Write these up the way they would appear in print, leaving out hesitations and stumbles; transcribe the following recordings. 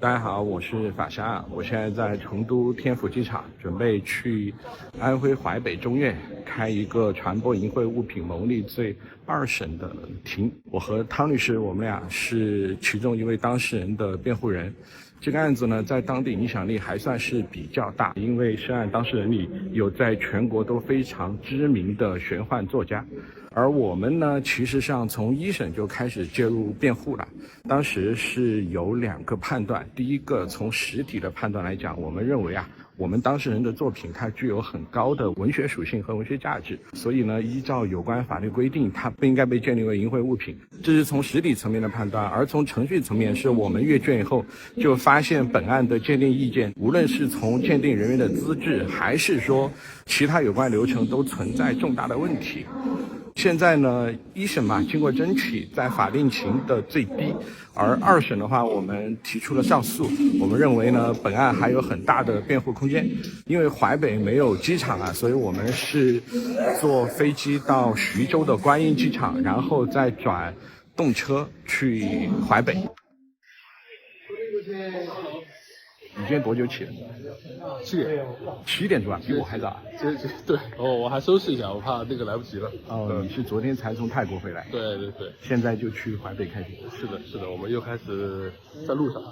大家好，我是法沙，我现在在成都天府机场，準備去安徽淮北中院開一個傳播淫穢物品牟利罪2審的庭。我和湯律師，我們倆是其中一位當事人的辯護人。這個案子呢，在當地影響力還算是比較大，因為涉案當事人裡有在全國都非常知名的玄幻作家。而我們呢，其實上從1審就開始介入辯護了。當時是有2個判斷，第一個從實體的判斷來講，我們認為我們當事人的作品它具有很高的文學屬性和文學價值，所以呢，依照有關法律規定，它不應該被鑑定為淫穢物品。這是從實體層面的判斷，而從程序層面，是我們閱卷以後就發現本案的鑑定意見，無論是從鑑定人員的資質，還是說其他有關流程，都存在重大的問題。現在呢，1審嘛，經過爭取，在法定刑的最低，而2審的話，我們提出了上訴。我們認為呢，本案還有很大的辯護空間，因為淮北沒有機場所以我們是坐飛機到徐州的觀音機場，然後再轉動車去淮北。你今天多久起的？7點鐘啊，比我還早。对，我還收拾一下，我怕那個來不及了。你是昨天才從泰國回來？對，現在就去淮北開庭。是的，我們又開始在路上。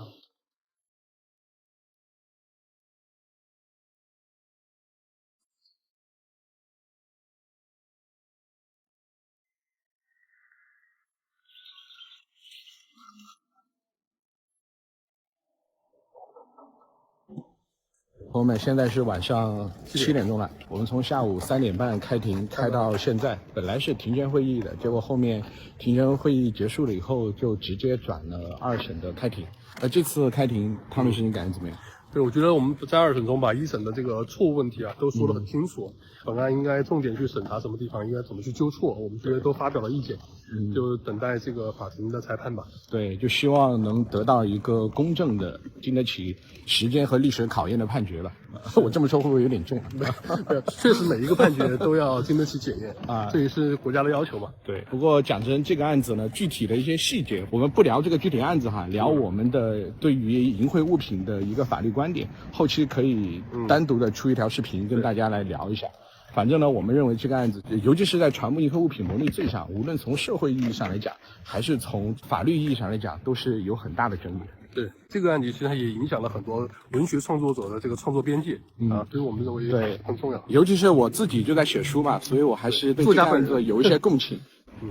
朋友們，現在是晚上7點鐘了。我們從下午3點半開庭，開到現在。本來是庭前會議的，結果後面庭前會議結束了以後，就直接轉了2審的開庭。這次開庭，湯律師你感覺怎麼樣？對，我覺得我們在2審中把1審的這個錯誤問題都說得很清楚。本案應該重點去審查什麼地方，應該怎麼去糾錯，我們覺得都發表了意見。就等待這個法庭的裁判吧。對，就希望能得到一個公正的、經得起時間和歷史考驗的判決吧。我這麼說會不會有點重？對，確實每一個判決都要經得起檢驗這也是國家的要求嘛。對，不過講真，這個案子呢，具體的一些細節，我們不聊這個具體案子聊我們的對於淫穢物品的一個法律觀點，後期可以單獨的出一條視頻跟大家來聊一下。反正呢，我們認為這個案子，尤其是在傳播淫穢物品牟利罪上，無論從社會意義上來講，還是從法律意義上來講，都是有很大的爭議。對，這個案子其實也影響了很多文學創作者的這個創作邊界所以我們認為很重要。尤其是我自己就在寫書嘛，所以我還是对這個案子有一些共情。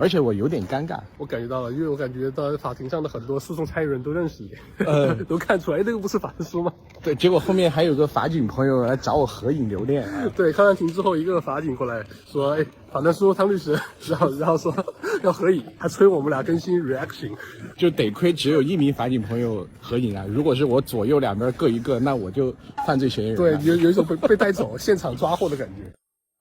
而且我有點尷尬，我感覺到了，因為我感覺到法庭上的很多訴訟參與人都認識你，都看出來，那個不是法師嗎？對，結果後面還有個法警朋友來找我合影留念。對，開完庭之後，一個法警過來說，法官說湯律師，然後說要合影，還催我們倆更新 reaction， 就得虧只有1名法警朋友合影如果是我左右兩邊各一個，那我就犯罪嫌疑人。对，有一種被帶走、现場抓獲的感覺。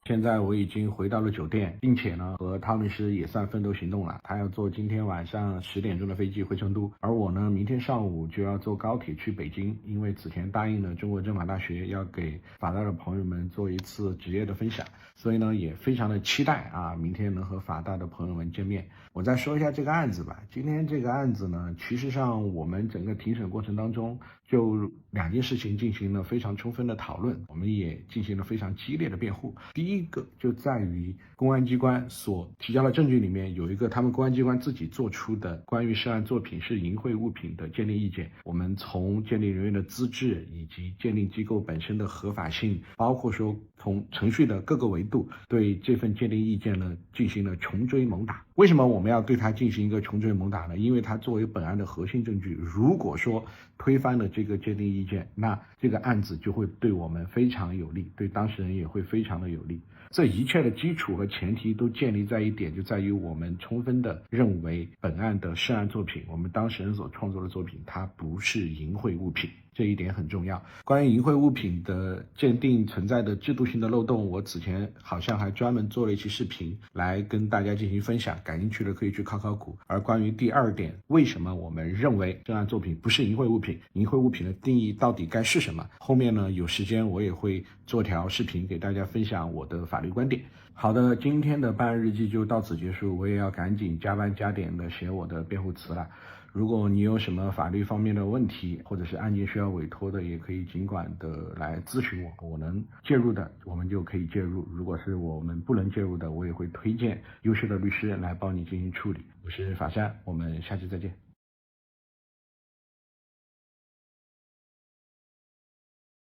現在我已經回到了酒店，並且呢，和湯律師也算分頭行動了。他要坐今天晚上10點鐘的飛機回成都，而我呢，明天上午就要坐高鐵去北京，因為此前答應了中國政法大學要給法大的朋友們做一次職業的分享，所以呢，也非常的期待明天能和法大的朋友們見面。我再說一下這個案子吧。今天這個案子呢，其實上我們整個庭審過程當中，就2件事情進行了非常充分的討論，我們也進行了非常激烈的辯護。第一個就在於公安機關所提交的證據裡面有一個他們公安機關自己做出的關於涉案作品是淫穢物品的鑑定意見。我們從鑑定人員的資質以及鑑定機構本身的合法性，包括說從程序的各個維度，對這份鑑定意見呢進行了窮追猛打。為什麼我們要對它進行一個窮追猛打呢？因為它作為本案的核心證据，如果說推翻了这個鑑定意見，那這個案子就會對我們非常有利，對當事人也會非常的有利。這一切的基礎和前提都建立在一點，就在於我們充分的認為本案的涉案作品，我們當事人所創作的作品，它不是淫穢物品。這一點很重要。關於淫穢物品的鑑定存在的制度性的漏洞，我此前好像還專門做了一期視頻來跟大家進行分享，感興趣的可以去考考古。而關於第2點，為什麼我們認為涉案作品不是淫穢物品，淫穢物品的定義到底該是什麼，後面呢有時間我也會做條視頻給大家分享我的法律觀點。好的，今天的辦案日記就到此結束，我也要趕緊加班加點的寫我的辯護詞了。如果你有什麼法律方面的問題，或者是案件需要委托的，也可以尽管的來諮詢我，我能介入的我們就可以介入，如果是我們不能介入的，我也會推薦優秀的律師来幫你进行處理。我是法善，我們下期再見。